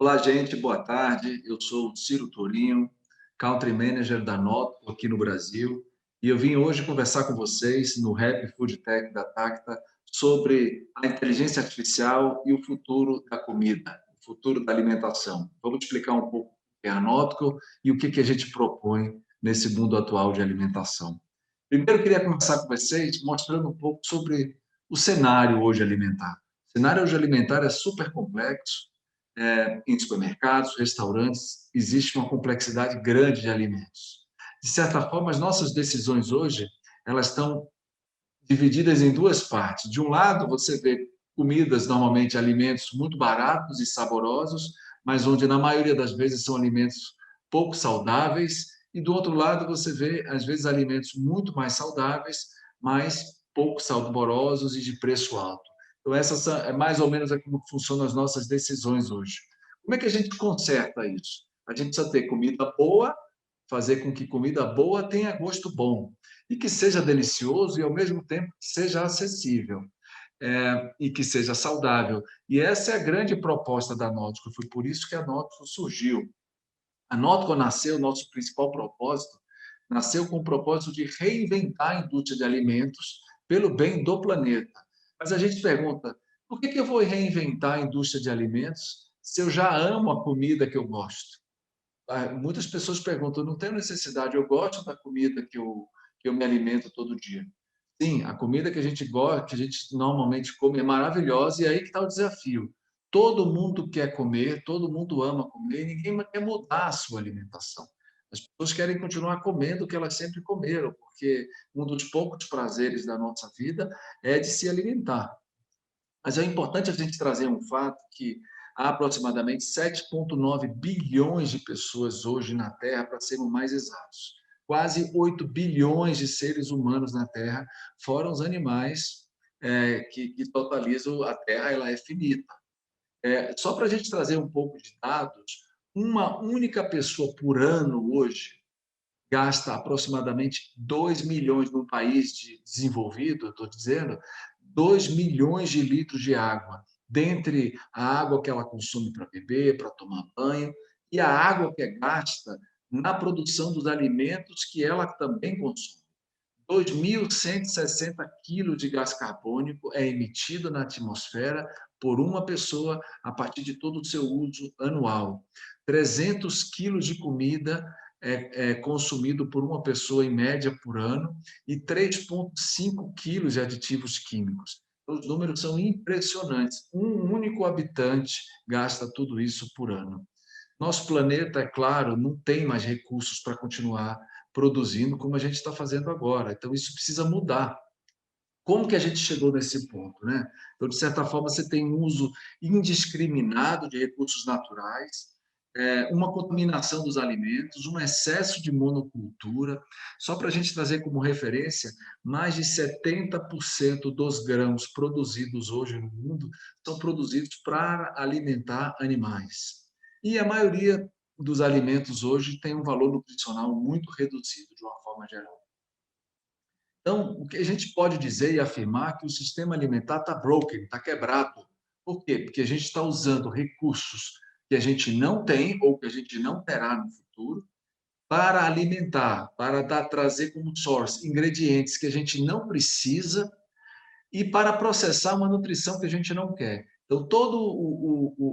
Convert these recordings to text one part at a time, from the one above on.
Olá, gente, boa tarde. Eu sou o Ciro Tourinho, Country Manager da Noto aqui no Brasil, e eu vim hoje conversar com vocês no Happy Food Tech da Tacta sobre a inteligência artificial e o futuro da comida, o futuro da alimentação. Vamos explicar um pouco o que é a Notco e o que a gente propõe nesse mundo atual de alimentação. Primeiro, eu queria conversar com vocês mostrando um pouco sobre o cenário hoje alimentar. O cenário hoje alimentar é super complexo. Em supermercados, restaurantes, existe uma complexidade grande de alimentos. De certa forma, as nossas decisões hoje, elas estão divididas em duas partes. De um lado, você vê comidas, normalmente alimentos muito baratos e saborosos, mas onde na maioria das vezes são alimentos pouco saudáveis, e do outro lado você vê às vezes alimentos muito mais saudáveis, mas pouco saborosos e de preço alto. Então essas é mais ou menos como funcionam as nossas decisões hoje. Como é que a gente conserta isso? A gente precisa ter comida boa, fazer com que comida boa tenha gosto bom e que seja delicioso e, ao mesmo tempo, que seja acessível e que seja saudável. E essa é a grande proposta da Nótico. Foi por isso que a Nótico surgiu. A Nótico nasceu, nosso principal propósito, nasceu com o propósito de reinventar a indústria de alimentos pelo bem do planeta. Mas a gente pergunta, por que eu vou reinventar a indústria de alimentos se eu já amo a comida que eu gosto? Muitas pessoas perguntam, não tenho necessidade, eu gosto da comida que eu me alimento todo dia. Sim, a comida que a gente gosta, que a gente normalmente come é maravilhosa e é aí que está o desafio. Todo mundo quer comer, todo mundo ama comer, ninguém quer mudar a sua alimentação. As pessoas querem continuar comendo o que elas sempre comeram, porque um dos poucos prazeres da nossa vida é de se alimentar. Mas é importante a gente trazer um fato que há aproximadamente 7,9 bilhões de pessoas hoje na Terra, para sermos mais exatos. Quase 8 bilhões de seres humanos na Terra, fora os animais que totalizam a Terra, ela é finita. Só para a gente trazer um pouco de dados, uma única pessoa por ano hoje gasta aproximadamente 2 milhões num país desenvolvido, estou dizendo, 2 milhões de litros de água, dentre a água que ela consome para beber, para tomar banho, e a água que é gasta na produção dos alimentos que ela também consome. 2.160 quilos de gás carbônico é emitido na atmosfera por uma pessoa a partir de todo o seu uso anual. 300 quilos de comida é consumido por uma pessoa em média por ano e 3,5 quilos de aditivos químicos. Os números são impressionantes. Um único habitante gasta tudo isso por ano. Nosso planeta, é claro, não tem mais recursos para continuar produzindo como a gente está fazendo agora. Então, isso precisa mudar. Como que a gente chegou nesse ponto, né? Então, de certa forma, você tem um uso indiscriminado de recursos naturais, uma contaminação dos alimentos, um excesso de monocultura. Só para a gente trazer como referência, mais de 70% dos grãos produzidos hoje no mundo são produzidos para alimentar animais. E a maioria dos alimentos hoje tem um valor nutricional muito reduzido, de uma forma geral. Então, o que a gente pode dizer e afirmar é que o sistema alimentar está broken, está quebrado. Por quê? Porque a gente está usando recursos que a gente não tem ou que a gente não terá no futuro para alimentar, para trazer como source ingredientes que a gente não precisa e para processar uma nutrição que a gente não quer. Então, toda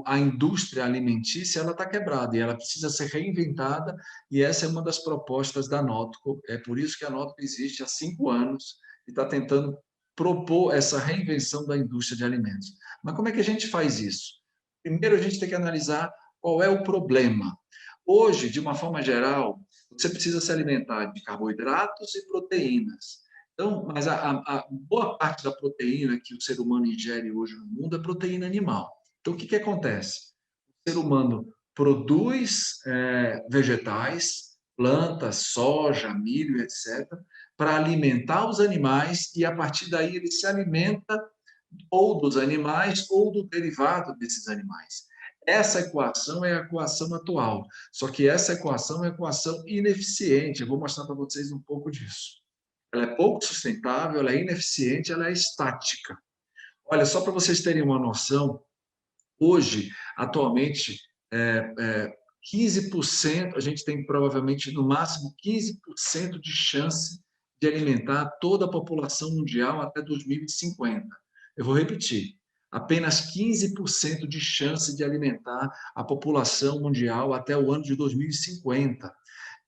a indústria alimentícia ela está quebrada e ela precisa ser reinventada, e essa é uma das propostas da Notco. É por isso que a Notco existe há 5 anos e está tentando propor essa reinvenção da indústria de alimentos. Mas como é que a gente faz isso? Primeiro, a gente tem que analisar qual é o problema. Hoje, de uma forma geral, você precisa se alimentar de carboidratos e proteínas. Então, mas a boa parte da proteína que o ser humano ingere hoje no mundo é proteína animal. Então, o que acontece? O ser humano produz vegetais, plantas, soja, milho, etc., para alimentar os animais e, a partir daí, ele se alimenta ou dos animais ou do derivado desses animais. Essa equação é a equação atual, só que essa equação é uma equação ineficiente. Eu vou mostrar para vocês um pouco disso. Ela é pouco sustentável, ela é ineficiente, ela é estática. Olha, só para vocês terem uma noção, hoje, atualmente, 15%, a gente tem provavelmente, no máximo, 15% de chance de alimentar toda a população mundial até 2050. Eu vou repetir, apenas 15% de chance de alimentar a população mundial até o ano de 2050.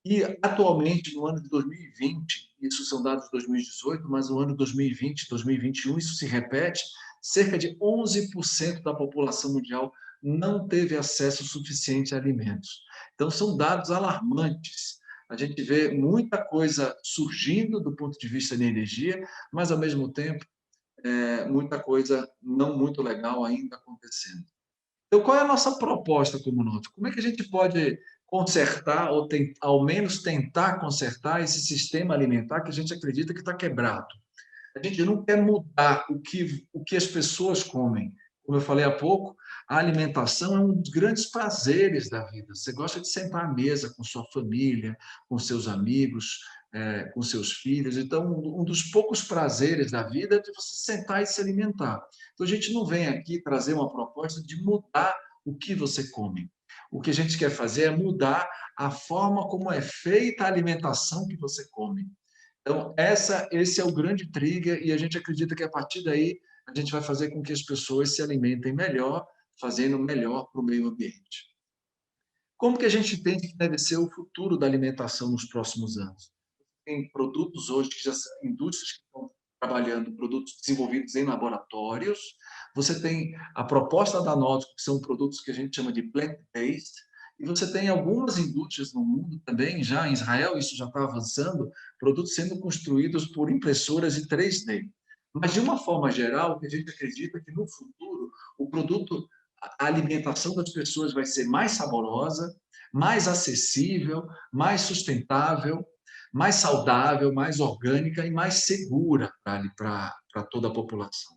E, atualmente, no ano de 2020, isso são dados de 2018, mas no ano de 2020, 2021, isso se repete, cerca de 11% da população mundial não teve acesso suficiente a alimentos. Então, são dados alarmantes. A gente vê muita coisa surgindo do ponto de vista de energia, mas, ao mesmo tempo, muita coisa não muito legal ainda acontecendo. Então, qual é a nossa proposta como Noto? Como é que a gente pode consertar, ou ao menos tentar consertar esse sistema alimentar que a gente acredita que está quebrado? A gente não quer mudar o que as pessoas comem. Como eu falei há pouco, a alimentação é um dos grandes prazeres da vida. Você gosta de sentar à mesa com sua família, com seus amigos, com seus filhos. Então, um dos poucos prazeres da vida é de você sentar e se alimentar. Então, a gente não vem aqui trazer uma proposta de mudar o que você come. O que a gente quer fazer é mudar a forma como é feita a alimentação que você come. Então, esse é o grande trigger, e a gente acredita que, a partir daí, a gente vai fazer com que as pessoas se alimentem melhor, fazendo melhor para o meio ambiente. Como que a gente entende que deve ser o futuro da alimentação nos próximos anos? Tem produtos hoje que já são indústrias que estão trabalhando, produtos desenvolvidos em laboratórios. Você tem a proposta da Nótico, que são produtos que a gente chama de plant-based, e você tem algumas indústrias no mundo também, já em Israel, isso já está avançando, produtos sendo construídos por impressoras em 3D. Mas, de uma forma geral, a gente acredita que, no futuro, o produto, a alimentação das pessoas vai ser mais saborosa, mais acessível, mais sustentável, mais saudável, mais orgânica e mais segura para toda a população.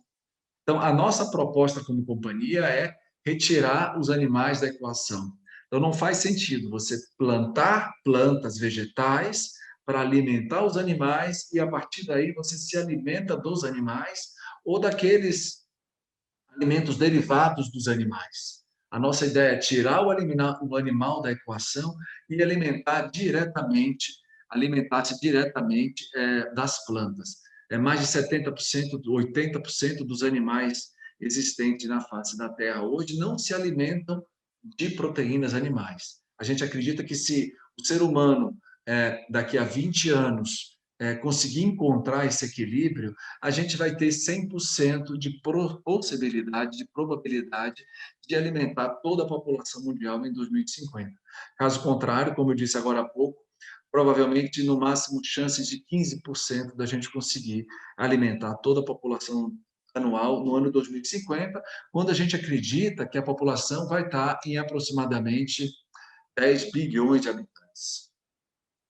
Então, a nossa proposta como companhia é retirar os animais da equação. Então, não faz sentido você plantar plantas vegetais para alimentar os animais e, a partir daí, você se alimenta dos animais ou daqueles alimentos derivados dos animais. A nossa ideia é tirar o animal da equação e alimentar-se diretamente das plantas. Mais de 70%, 80% dos animais existentes na face da Terra hoje não se alimentam de proteínas animais. A gente acredita que, se o ser humano, daqui a 20 anos, conseguir encontrar esse equilíbrio, a gente vai ter 100% de possibilidade, de probabilidade de alimentar toda a população mundial em 2050. Caso contrário, como eu disse agora há pouco, provavelmente, no máximo, chances de 15% da gente conseguir alimentar toda a população anual no ano 2050, quando a gente acredita que a população vai estar em aproximadamente 10 bilhões de habitantes.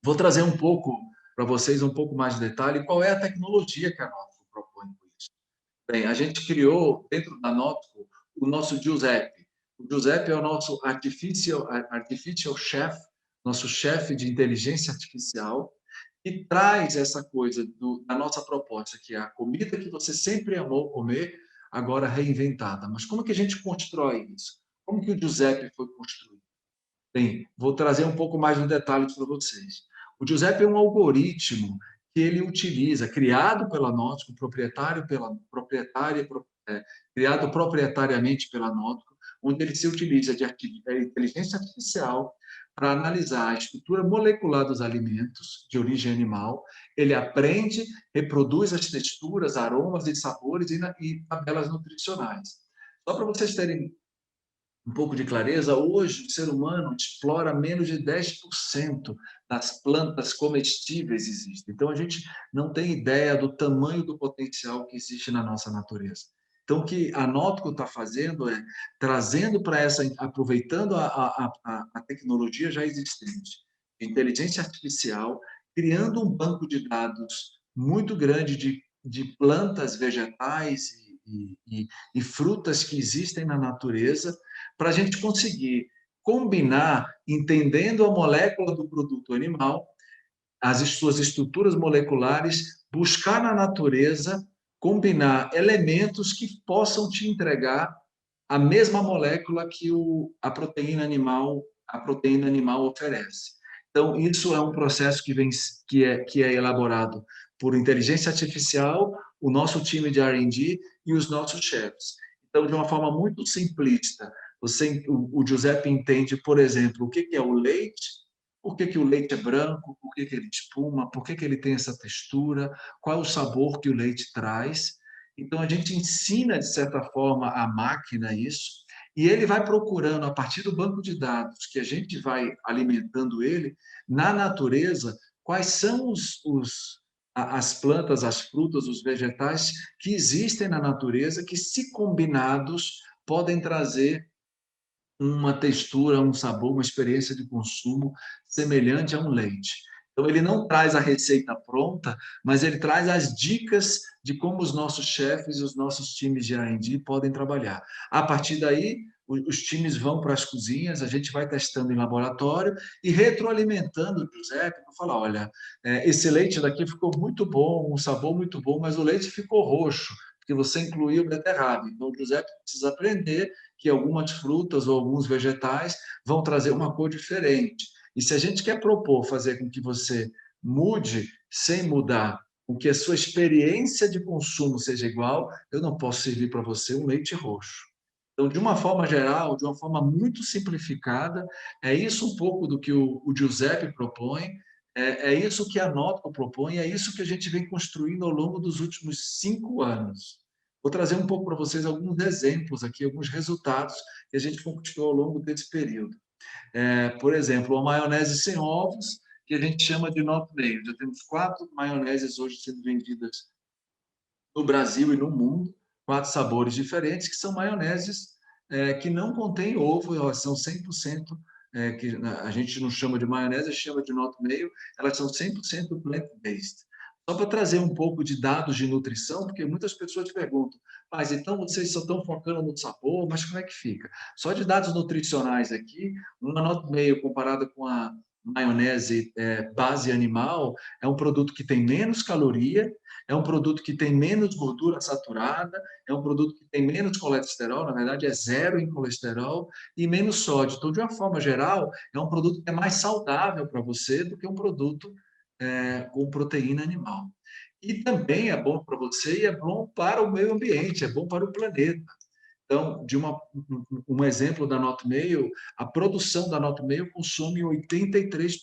Vou trazer um pouco para vocês, um pouco mais de detalhe, qual é a tecnologia que a Nótico propõe com isso. Bem, a gente criou, dentro da Nótico, o nosso Giuseppe. O Giuseppe é o nosso artificial chef, nosso chefe de inteligência artificial, e traz essa coisa da nossa proposta, que é a comida que você sempre amou comer, agora reinventada. Mas como que a gente constrói isso? Como que o Giuseppe foi construído? Bem, vou trazer um pouco mais de detalhes para vocês. O Giuseppe é um algoritmo que ele utiliza, criado pela Nótico, criado proprietariamente pela Nótico, onde ele se utiliza de inteligência artificial para analisar a estrutura molecular dos alimentos de origem animal. Ele aprende, reproduz as texturas, aromas e sabores e tabelas nutricionais. Só para vocês terem um pouco de clareza, hoje o ser humano explora menos de 10% das plantas comestíveis existem. Então, a gente não tem ideia do tamanho do potencial que existe na nossa natureza. Então, o que a Nótico está fazendo é trazendo para aproveitando a tecnologia já existente, inteligência artificial, criando um banco de dados muito grande de plantas, vegetais e frutas que existem na natureza, para a gente conseguir combinar, entendendo a molécula do produto animal, as suas estruturas moleculares, buscar na natureza, combinar elementos que possam te entregar a mesma molécula que a proteína animal oferece. Então, isso é um processo que é elaborado por inteligência artificial, o nosso time de R&D e os nossos chefes. Então, de uma forma muito simplista, o Giuseppe entende, por exemplo, o que é o leite, por que o leite é branco, por que ele espuma, por que ele tem essa textura, qual é o sabor que o leite traz. Então, a gente ensina, de certa forma, a máquina isso, e ele vai procurando, a partir do banco de dados, que a gente vai alimentando ele, na natureza, quais são as plantas, as frutas, os vegetais que existem na natureza, que, se combinados, podem trazer uma textura, um sabor, uma experiência de consumo semelhante a um leite. Então, ele não traz a receita pronta, mas ele traz as dicas de como os nossos chefes e os nossos times de R&D podem trabalhar. A partir daí, os times vão para as cozinhas, a gente vai testando em laboratório e retroalimentando o Giuseppe para falar, olha, esse leite daqui ficou muito bom, um sabor muito bom, mas o leite ficou roxo, porque você incluiu beterraba. Então, o Giuseppe precisa aprender que algumas frutas ou alguns vegetais vão trazer uma cor diferente. E se a gente quer propor fazer com que você mude sem mudar, com que a sua experiência de consumo seja igual, eu não posso servir para você um leite roxo. Então, de uma forma geral, de uma forma muito simplificada, é isso um pouco do que o Giuseppe propõe, é isso que a Notco propõe, é isso que a gente vem construindo ao longo dos últimos 5 anos. Vou trazer um pouco para vocês alguns exemplos aqui, alguns resultados que a gente conquistou ao longo desse período. Por exemplo, a maionese sem ovos, que a gente chama de Not Mayo. Já temos 4 maioneses hoje sendo vendidas no Brasil e no mundo, 4 sabores diferentes, que são maioneses que não contêm ovo, elas são 100%, que a gente não chama de maionese, chama de Not Mayo, elas são 100% plant-based. Só para trazer um pouco de dados de nutrição, porque muitas pessoas perguntam, mas então vocês só estão focando no sabor, mas como é que fica? Só de dados nutricionais aqui, uma Not Mayo comparada com a maionese base animal, é um produto que tem menos caloria, é um produto que tem menos gordura saturada, é um produto que tem menos colesterol, na verdade é zero em colesterol, e menos sódio. Então, de uma forma geral, é um produto que é mais saudável para você do que um produto com proteína animal. E também é bom para você e é bom para o meio ambiente, é bom para o planeta. Então, um exemplo da Not Mayo, a produção da Not Mayo consome 83%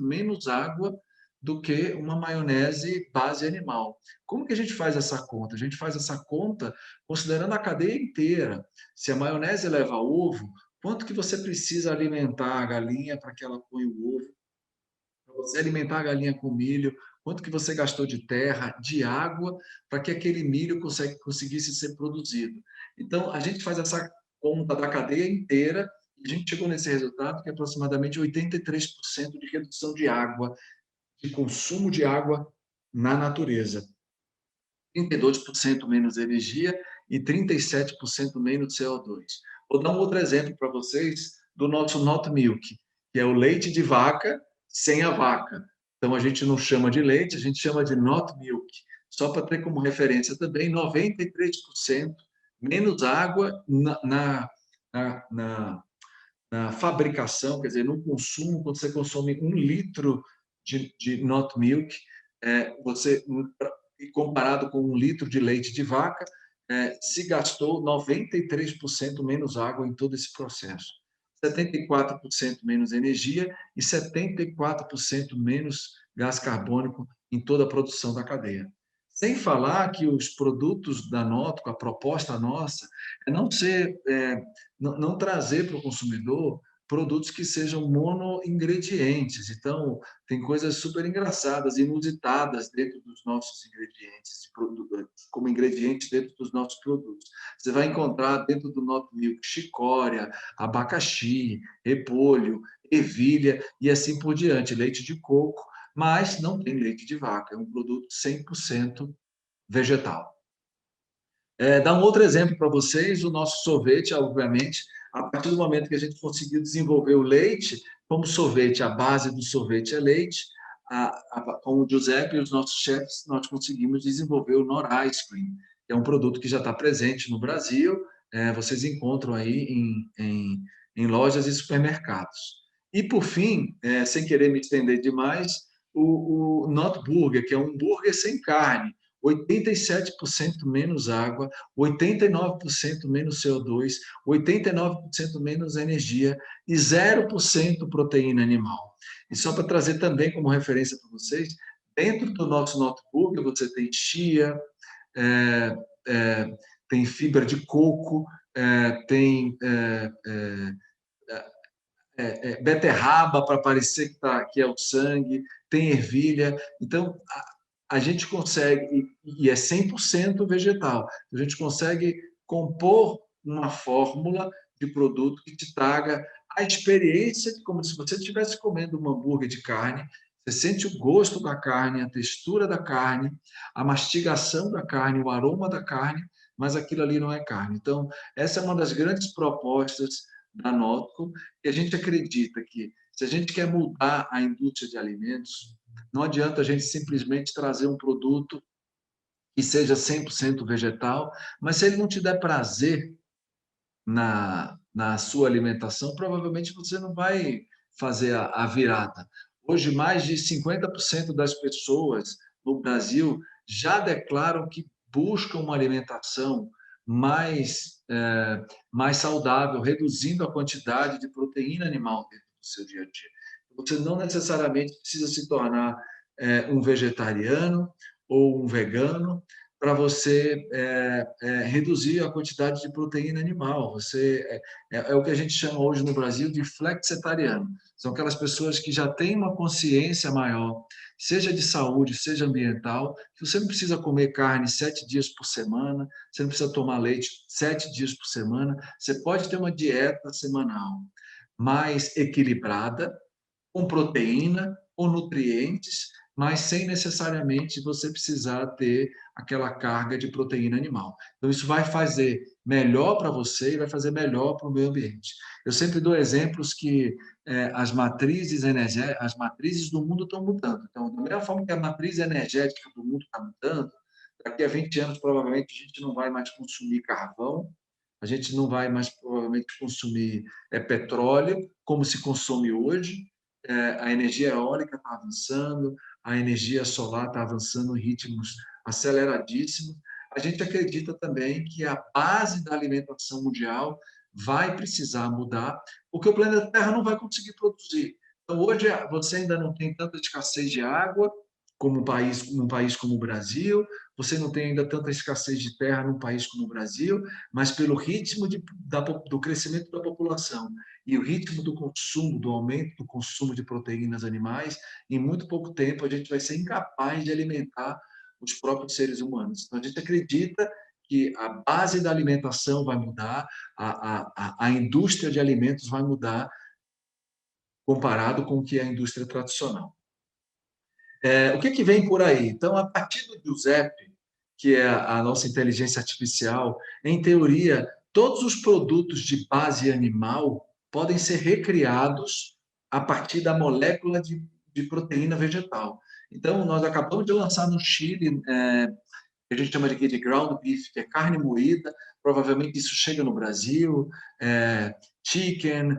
menos água do que uma maionese base animal. Como que a gente faz essa conta? A gente faz essa conta considerando a cadeia inteira. Se a maionese leva ovo, quanto que você precisa alimentar a galinha para que ela ponha o ovo? Para você alimentar a galinha com milho, quanto que você gastou de terra, de água, para que aquele milho conseguisse ser produzido. Então, a gente faz essa conta da cadeia inteira e a gente chegou nesse resultado que é aproximadamente 83% de redução de água, de consumo de água na natureza. 32% menos energia e 37% menos CO2. Vou dar um outro exemplo para vocês do nosso Not Milk, que é o leite de vaca sem a vaca. Então, a gente não chama de leite, a gente chama de Not Milk. Só para ter como referência também, 93% menos água na, na, na fabricação, quer dizer, no consumo, quando você consome 1 litro de Not Milk, você comparado com 1 litro de leite de vaca, se gastou 93% menos água em todo esse processo. 74% menos energia e 74% menos gás carbônico em toda a produção da cadeia. Sem falar que os produtos da Notco, a proposta nossa, é não trazer para o consumidor produtos que sejam monoingredientes. Então, tem coisas super engraçadas, inusitadas dentro dos nossos ingredientes, como ingredientes dentro dos nossos produtos. Você vai encontrar dentro do Not Milk chicória, abacaxi, repolho, ervilha e assim por diante, leite de coco, mas não tem leite de vaca, é um produto 100% vegetal. Dar um outro exemplo para vocês, o nosso sorvete, obviamente, a partir do momento que a gente conseguiu desenvolver o leite, como sorvete, a base do sorvete é leite, com o Giuseppe e os nossos chefes, nós conseguimos desenvolver o Nor Ice Cream, que é um produto que já está presente no Brasil, vocês encontram aí em lojas e supermercados. E, por fim, sem querer me estender demais, o Not Burger, que é um hambúrguer sem carne, 87% menos água, 89% menos CO2, 89% menos energia e 0% proteína animal. E só para trazer também como referência para vocês, dentro do nosso Not Burger você tem chia, é, é, tem fibra de coco, tem beterraba para parecer que é o sangue, tem ervilha. Então, a gente consegue, e é 100% vegetal, a gente consegue compor uma fórmula de produto que te traga a experiência de como se você estivesse comendo um hambúrguer de carne, você sente o gosto da carne, a textura da carne, a mastigação da carne, o aroma da carne, mas aquilo ali não é carne. Então, essa é uma das grandes propostas da Notco, e a gente acredita que, se a gente quer mudar a indústria de alimentos, não adianta a gente simplesmente trazer um produto que seja 100% vegetal, mas se ele não te der prazer na sua alimentação, provavelmente você não vai fazer a virada. Hoje, mais de 50% das pessoas no Brasil já declaram que buscam uma alimentação mais saudável, reduzindo a quantidade de proteína animal dentro do seu dia a dia. Você não necessariamente precisa se tornar um vegetariano ou um vegano para você reduzir a quantidade de proteína animal. É o que a gente chama hoje no Brasil de flexitariano. São aquelas pessoas que já têm uma consciência maior, seja de saúde, seja ambiental, que você não precisa comer carne 7 dias por semana, você não precisa tomar leite 7 dias por semana, você pode ter uma dieta semanal mais equilibrada, com proteína ou nutrientes, mas sem necessariamente você precisar ter aquela carga de proteína animal. Então, isso vai fazer melhor para você e vai fazer melhor para o meio ambiente. Eu sempre dou exemplos que as matrizes do mundo estão mudando. Então, da mesma forma que a matriz energética do mundo está mudando, daqui a 20 anos, provavelmente, a gente não vai mais consumir carvão, a gente não vai mais, provavelmente, consumir petróleo, como se consome hoje. A energia eólica está avançando, a energia solar está avançando em ritmos aceleradíssimos. A gente acredita também que a base da alimentação mundial vai precisar mudar, porque o planeta Terra não vai conseguir produzir. Então, hoje, você ainda não tem tanta escassez de água como num país como o Brasil, você não tem ainda tanta escassez de terra num país como o Brasil, mas pelo ritmo do crescimento da população e o ritmo do consumo, do aumento do consumo de proteínas animais, em muito pouco tempo a gente vai ser incapaz de alimentar os próprios seres humanos. Então, a gente acredita que a base da alimentação vai mudar, a indústria de alimentos vai mudar comparado com o que é a indústria tradicional. O que vem por aí? Então, a partir do Giuseppe, que é a nossa inteligência artificial, em teoria, todos os produtos de base animal podem ser recriados a partir da molécula de proteína vegetal. Então, nós acabamos de lançar no Chile, que a gente chama de ground beef, que é carne moída, provavelmente isso chega no Brasil, chicken,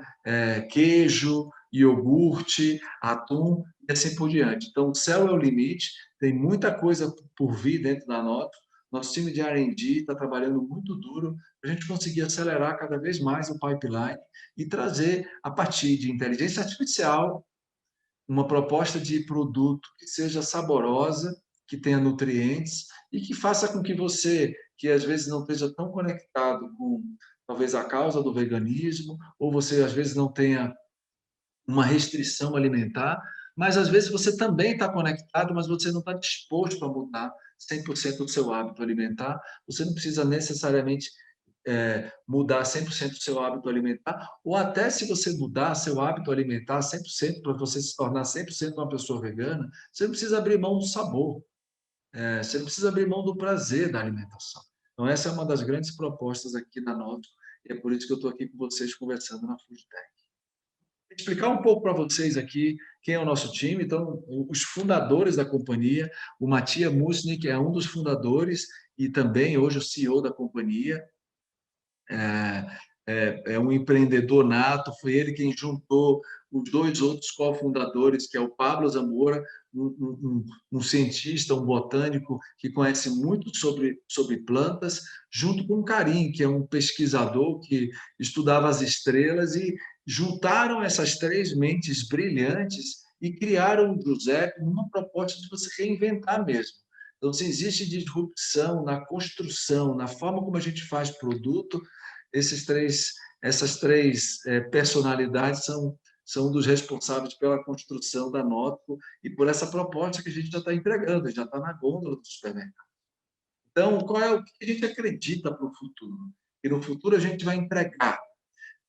queijo, iogurte, atum e assim por diante. Então, o céu é o limite, tem muita coisa por vir dentro da Noto. Nosso time de R&D está trabalhando muito duro para a gente conseguir acelerar cada vez mais o pipeline e trazer, a partir de inteligência artificial, uma proposta de produto que seja saborosa, que tenha nutrientes e que faça com que você, que às vezes não esteja tão conectado com talvez a causa do veganismo, ou você às vezes não tenha uma restrição alimentar, mas às vezes você também está conectado, mas você não está disposto a mudar 100% do seu hábito alimentar. Você não precisa necessariamente mudar 100% do seu hábito alimentar, ou até se você mudar seu hábito alimentar 100% para você se tornar 100% uma pessoa vegana, você não precisa abrir mão do sabor, você não precisa abrir mão do prazer da alimentação. Então, essa é uma das grandes propostas aqui da Noto, e é por isso que eu estou aqui com vocês conversando na Foodtech. Explicar um pouco para vocês aqui quem é o nosso time. Então, os fundadores da companhia, o Matias Musnik é um dos fundadores e também hoje o CEO da companhia. é um empreendedor nato, foi ele quem juntou os dois outros cofundadores, que é o Pablo Zamora, um cientista, um botânico que conhece muito sobre plantas, junto com o Karim, que é um pesquisador que estudava as estrelas, e juntaram essas três mentes brilhantes e criaram o Giuseppe numa proposta de você reinventar mesmo. Então, se existe disrupção na construção, na forma como a gente faz produto, essas três personalidades são dos responsáveis pela construção da Nótico e por essa proposta que a gente já está entregando, já está na gôndola do supermercado. Então, qual é o que a gente acredita para o futuro? Que no futuro a gente vai entregar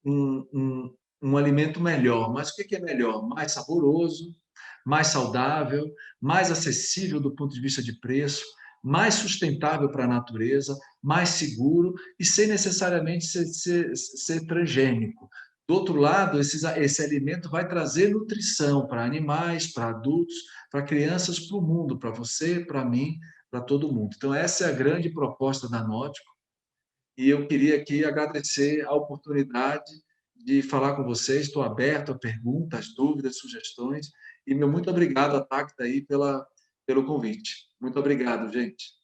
um alimento melhor. Mas o que é melhor? Mais saboroso, mais saudável, mais acessível do ponto de vista de preço, mais sustentável para a natureza, mais seguro e sem necessariamente ser transgênico. Do outro lado, esse alimento vai trazer nutrição para animais, para adultos, para crianças, para o mundo, para você, para mim, para todo mundo. Então, essa é a grande proposta da Nótico. E eu queria aqui agradecer a oportunidade de falar com vocês. Estou aberto a perguntas, dúvidas, sugestões. E meu muito obrigado, a Tacta, aí, pelo convite. Muito obrigado, gente.